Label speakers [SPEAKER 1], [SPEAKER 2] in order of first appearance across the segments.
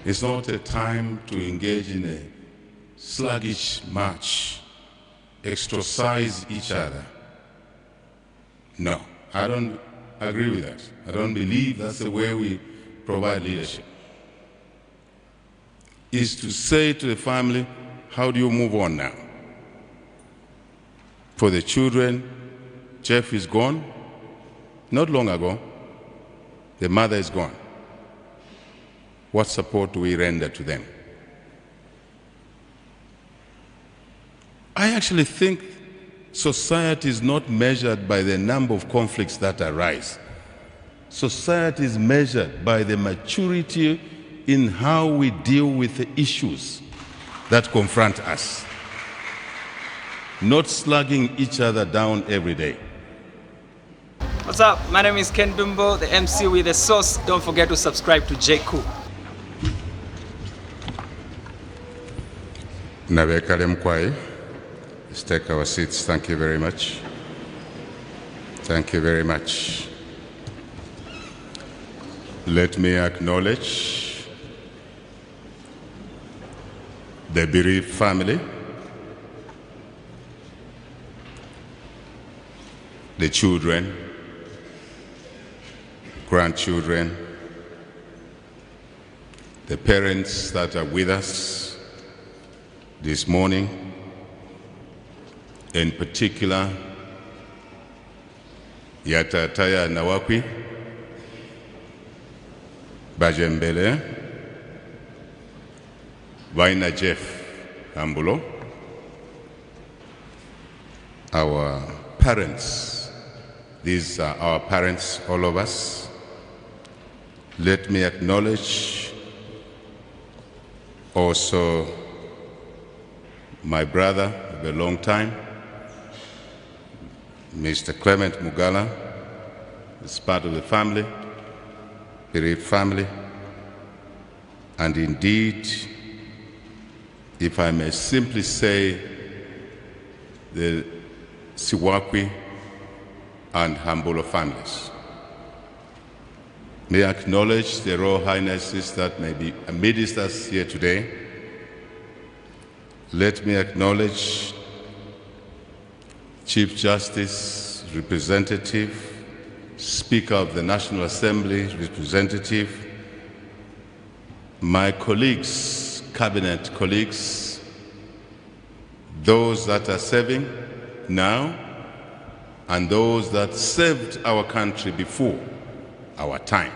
[SPEAKER 1] It's not a time to engage in a sluggish march, exorcise each other. No, I don't agree with that. I don't believe that's the way we provide leadership. Is to say to the family, how do you move on now? For the children, Jeff is gone. Not long ago, the mother is gone. What support do we render to them? I actually think society is not measured by the number of conflicts that arise. Society is measured by the maturity in how we deal with the issues that confront us, not slugging each other down every day.
[SPEAKER 2] What's up? My name is Ken Bimbo, the MC with the sauce. Don't forget to subscribe to JCOO.
[SPEAKER 1] Let's take our seats. Thank you very much. Thank you very much. Let me acknowledge the bereaved family, the children, grandchildren, the parents that are with us this morning, in particular, Edith Nawakwi, Bajembele, Vaina Jeff Ambulo, our parents. These are our parents, all of us. Let me acknowledge also my brother of a long time, Mr. Clement Mugala, is part of the family, bereaved family, and indeed, if I may simply say, the Siwakwi and Hambulo families. May I acknowledge the Royal Highnesses that may be amidst us here today. Let me acknowledge Chief Justice, Representative, Speaker of the National Assembly, Representative, my colleagues, Cabinet colleagues, those that are serving now, and those that served our country before our time.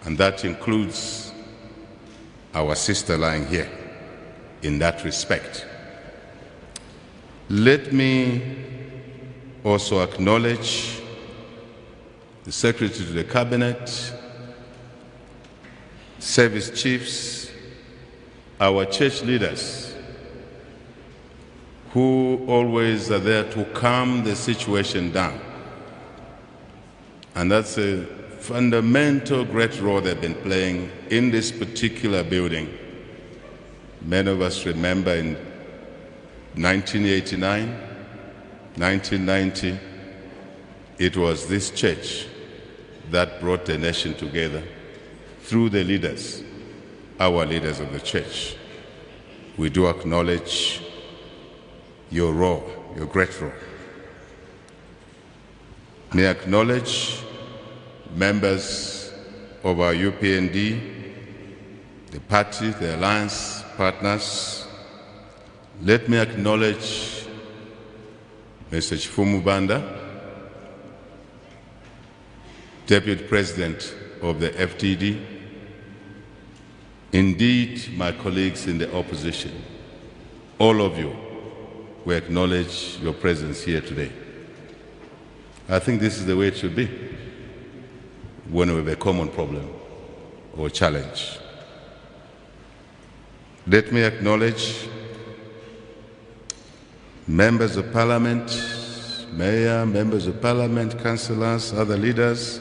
[SPEAKER 1] And that includes our sister lying here in that respect. Let me also acknowledge the Secretary to the Cabinet, service chiefs, our church leaders, who always are there to calm the situation down. And that's a fundamental great role they've been playing in this particular building. Many of us remember in 1989, 1990, it was this church that brought the nation together through the leaders, our leaders of the church. We do acknowledge your role, your great role. May I acknowledge members of our UPND, the party, the alliance partners. Let me acknowledge Mr. Chifumu Banda, Deputy President of the FDD. Indeed, my colleagues in the opposition, all of you, we acknowledge your presence here today. I think this is the way it should be when we have a common problem or challenge. Let me acknowledge members of parliament, mayor, members of parliament, councillors, other leaders.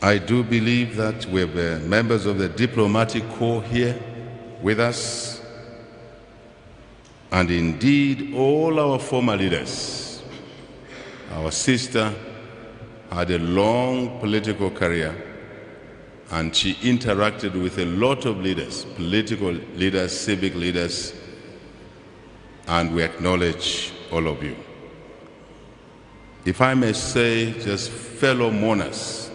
[SPEAKER 1] I do believe that we have members of the diplomatic corps here with us, and indeed all our former leaders. Our sister had a long political career and she interacted with a lot of leaders, political leaders, civic leaders, and we acknowledge all of you. If I may say, just fellow mourners,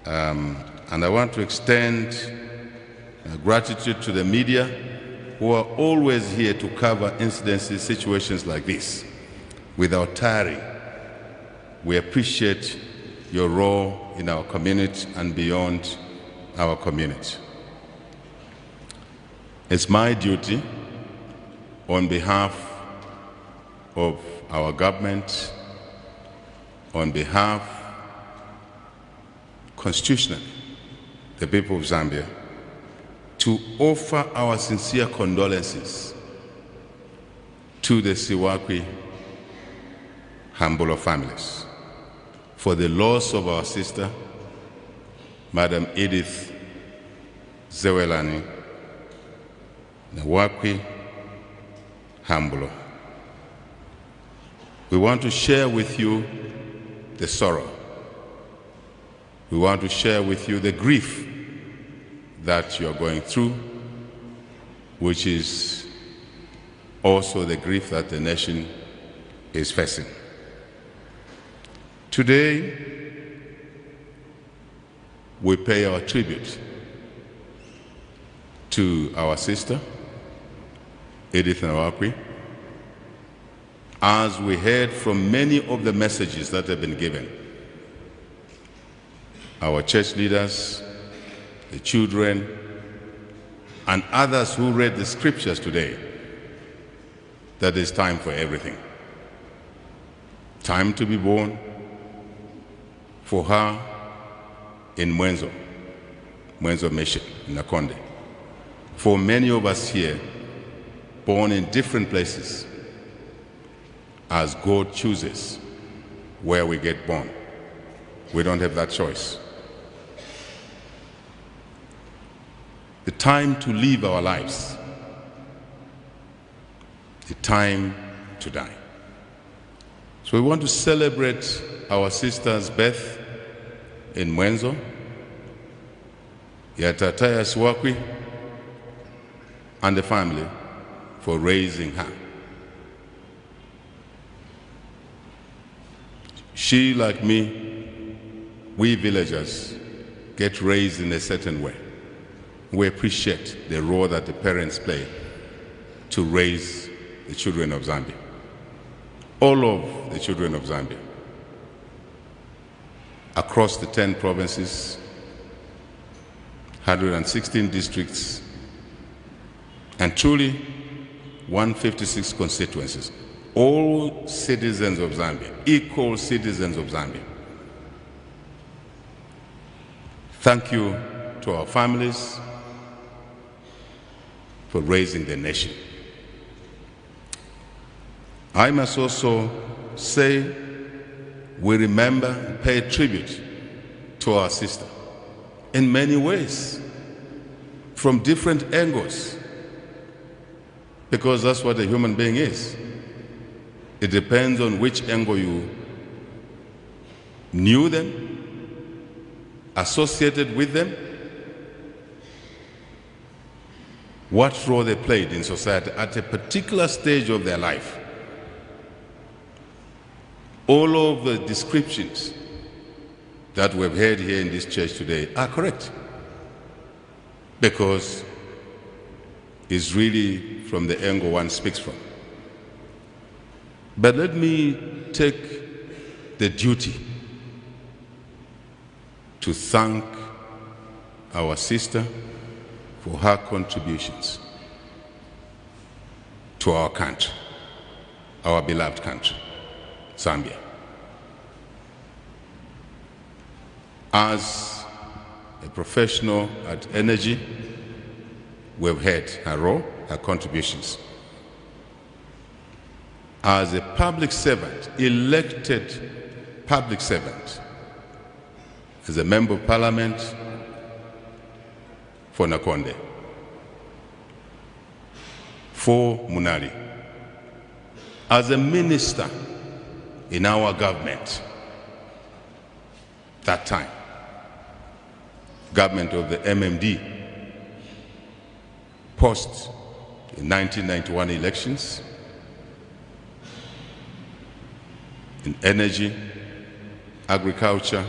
[SPEAKER 1] and I want to extend gratitude to the media who are always here to cover incidences, situations like this without tiring. We appreciate your role in our community and beyond our community. It's my duty on behalf of our government, on behalf constitutionally, the people of Zambia, to offer our sincere condolences to the Siwakwi Hambulo families for the loss of our sister, Madam Edith Nawakwi Hambulo. We want to share with you the sorrow. We want to share with you the grief that you're going through, which is also the grief that the nation is facing. Today, we pay our tribute to our sister, Edith Nawakwi, as we heard from many of the messages that have been given. Our church leaders, the children, and others who read the scriptures today, that it's time for everything. Time to be born for her in Mwenzo Mission, in Nakonde. For many of us here, born in different places, as God chooses where we get born. We don't have that choice. The time to live our lives, the time to die. So we want to celebrate our sister's birth in Mwenzo, Yatataya Siwakwi, and the family for raising her. She, like me, we villagers get raised in a certain way. We appreciate the role that the parents play to raise the children of Zambia. All of the children of Zambia, across the 10 provinces, 116 districts, and truly 156 constituencies. All citizens of Zambia, equal citizens of Zambia. Thank you to our families for raising the nation. I must also say we remember and pay tribute to our sister in many ways, from different angles, because that's what a human being is. It depends on which angle you knew them, associated with them, what role they played in society at a particular stage of their life. All of the descriptions that we've heard here in this church today are correct, because it's really from the angle one speaks from. But let me take the duty to thank our sister for her contributions to our country, our beloved country, Zambia. As a professional at energy, we've heard her role, her contributions. As a public servant, elected public servant, as a member of parliament for Nakonde, for Munali, as a minister in our government, that time, government of the MMD, post the 1991 elections, in energy, agriculture,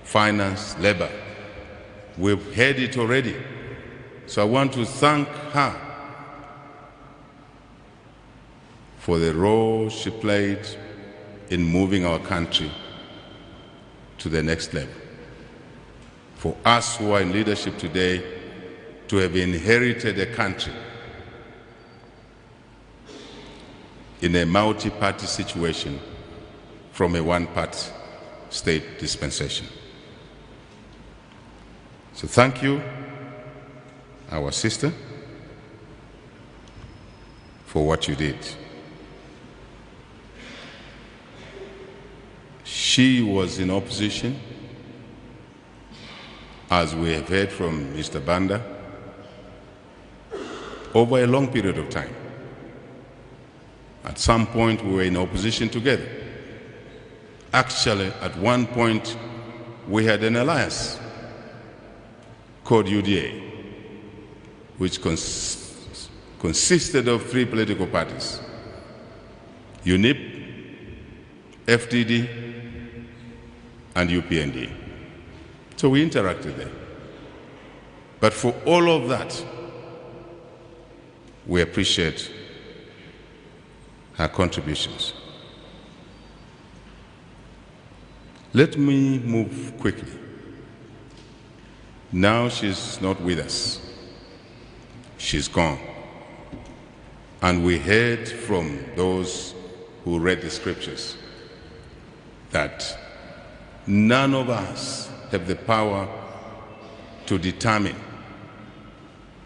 [SPEAKER 1] finance, labor. We've had it already. So I want to thank her for the role she played in moving our country to the next level. For us who are in leadership today to have inherited a country in a multi-party situation from a one-party state dispensation. So thank you, our sister, for what you did. She was in opposition, as we have heard from Mr. Banda, over a long period of time. At some point, we were in opposition together. Actually, at one point, we had an alliance called UDA, which consisted of 3 political parties: UNIP, FDD, and UPND. So we interacted there. But for all of that, we appreciate her contributions. Let me move quickly. Now she's not with us. She's gone. And we heard from those who read the scriptures that none of us have the power to determine,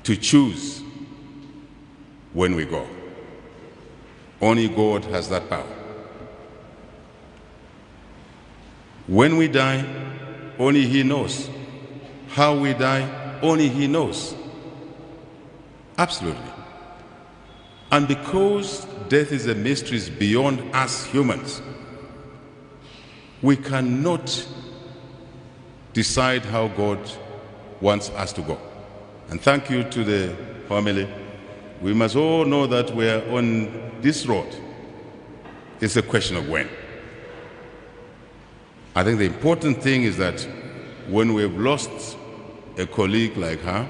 [SPEAKER 1] to choose when we go. Only God has that power. When we die, only He knows. How we die, only He knows. Absolutely. And because death is a mystery beyond us humans, we cannot decide how God wants us to go. And thank you to the family. We must all know that we are on this road. It's a question of when. I think the important thing is that when we've lost a colleague like her,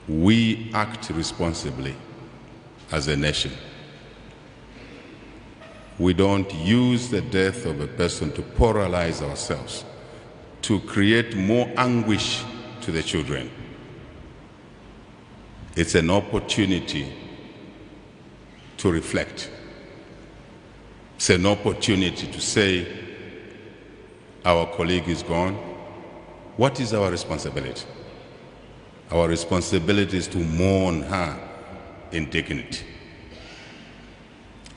[SPEAKER 1] we act responsibly as a nation. We don't use the death of a person to paralyze ourselves, to create more anguish to the children. It's an opportunity to reflect. It's an opportunity to say, our colleague is gone. What is our responsibility? Our responsibility is to mourn her in dignity.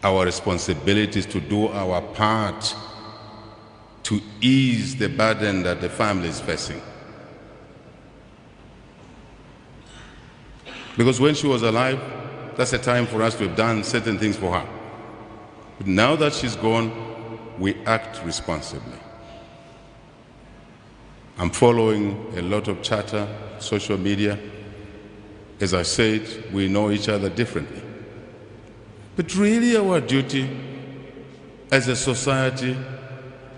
[SPEAKER 1] Our responsibility is to do our part to ease the burden that the family is facing. Because when she was alive, that's a time for us to have done certain things for her. But now that she's gone, we act responsibly. I'm following a lot of chatter, social media. As I said, we know each other differently. But really our duty as a society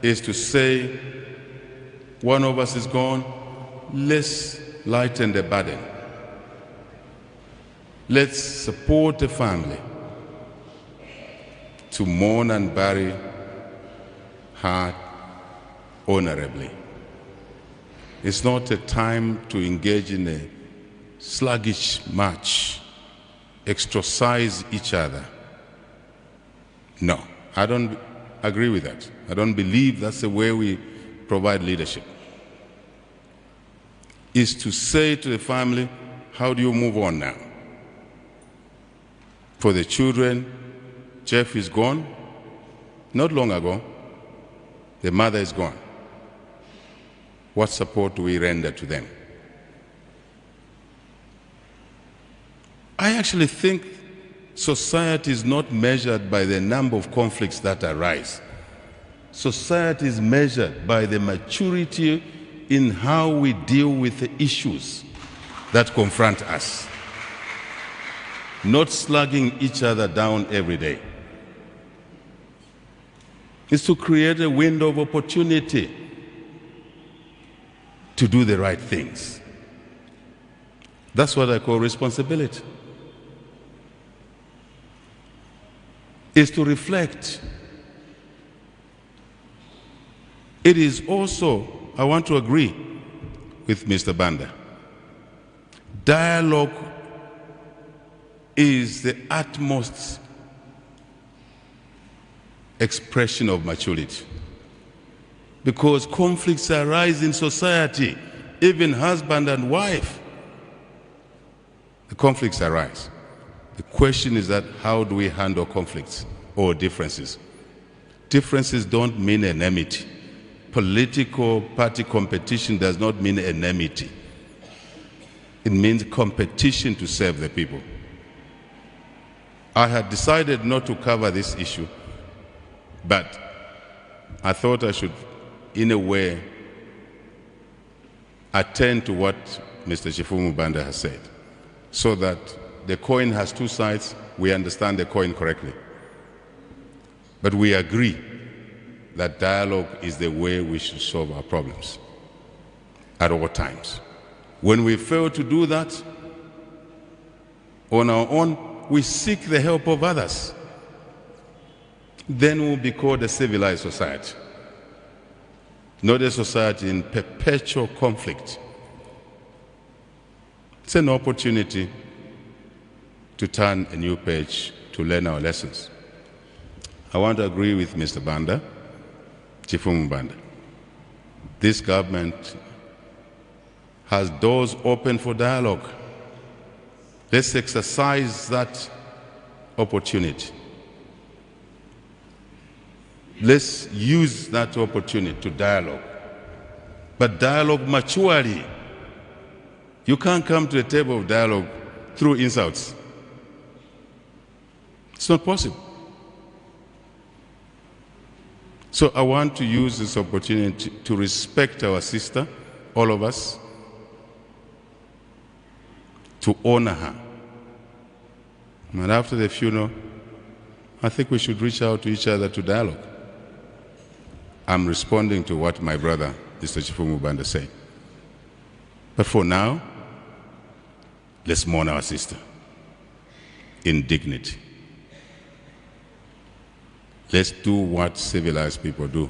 [SPEAKER 1] is to say, one of us is gone, let's lighten the burden. Let's support the family to mourn and bury her honorably. It's not a time to engage in a sluggish march, exorcise each other. No, I don't agree with that. I don't believe that's the way we provide leadership. Is to say to the family, how do you move on now? For the children, Jeff is gone. Not long ago, the mother is gone. What support do we render to them? I actually think society is not measured by the number of conflicts that arise. Society is measured by the maturity in how we deal with the issues that confront us, not slugging each other down every day. It's to create a window of opportunity to do the right things. That's what I call responsibility. Is to reflect. It is also, I want to agree with Mr. Banda. Dialogue is the utmost expression of maturity. Because conflicts arise in society, even husband and wife. The conflicts arise. The question is that how do we handle conflicts or differences? Differences don't mean enmity. Political party competition does not mean enmity. It means competition to serve the people. I had decided not to cover this issue, but I thought I should, in a way, attend to what Mr. Chifumu Banda has said, so that the coin has two sides, we understand the coin correctly. But we agree that dialogue is the way we should solve our problems at all times. When we fail to do that on our own, we seek the help of others. Then we'll be called a civilized society, not a society in perpetual conflict. It's an opportunity to turn a new page, to learn our lessons. I want to agree with Mr. Banda, Chifumu Banda. This government has doors open for dialogue. Let's exercise that opportunity. Let's use that opportunity to dialogue. But dialogue maturely. You can't come to the table of dialogue through insults. It's not possible. So I want to use this opportunity to respect our sister, all of us, to honor her. And after the funeral, I think we should reach out to each other to dialogue. I'm responding to what my brother, Mr. Chifumu Banda, said. But for now, let's mourn our sister in dignity. Let's do what civilized people do.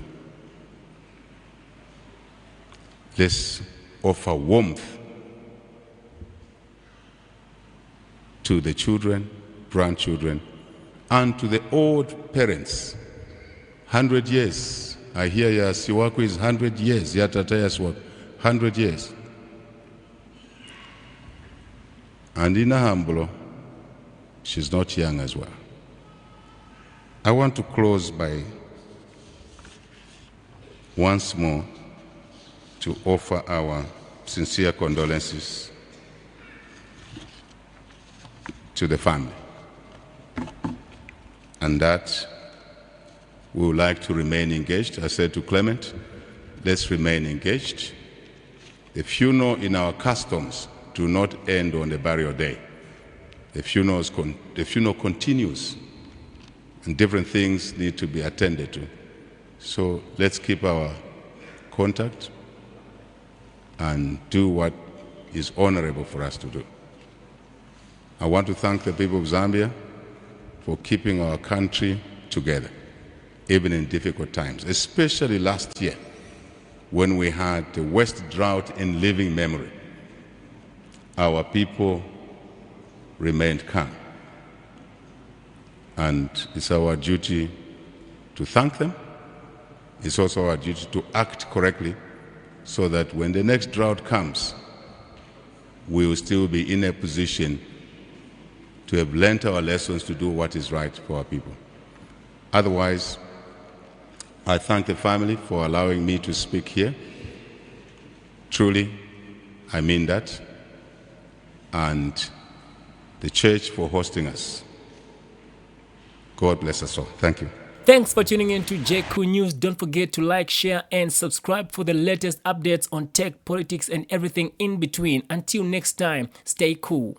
[SPEAKER 1] Let's offer warmth to the children, grandchildren, and to the old parents. 100 years. I hear Nawakwi is 100 years. Yatataya's what? 100 years. And Inahambulo, she's not young as well. I want to close by once more to offer our sincere condolences to the family, and that we would like to remain engaged. I said to Clement, let's remain engaged. The funeral in our customs do not end on the burial day. The funeral continues, and different things need to be attended to. So let's keep our contact and do what is honorable for us to do. I want to thank the people of Zambia for keeping our country together, even in difficult times, especially last year when we had the worst drought in living memory. Our people remained calm. And it's our duty to thank them. It's also our duty to act correctly so that when the next drought comes, we will still be in a position to have learnt our lessons to do what is right for our people. Otherwise, I thank the family for allowing me to speak here. Truly, I mean that. And the church for hosting us. God bless us all. Thank you.
[SPEAKER 3] Thanks for tuning in to JCOO News. Don't forget to like, share, and subscribe for the latest updates on tech, politics, and everything in between. Until next time, stay cool.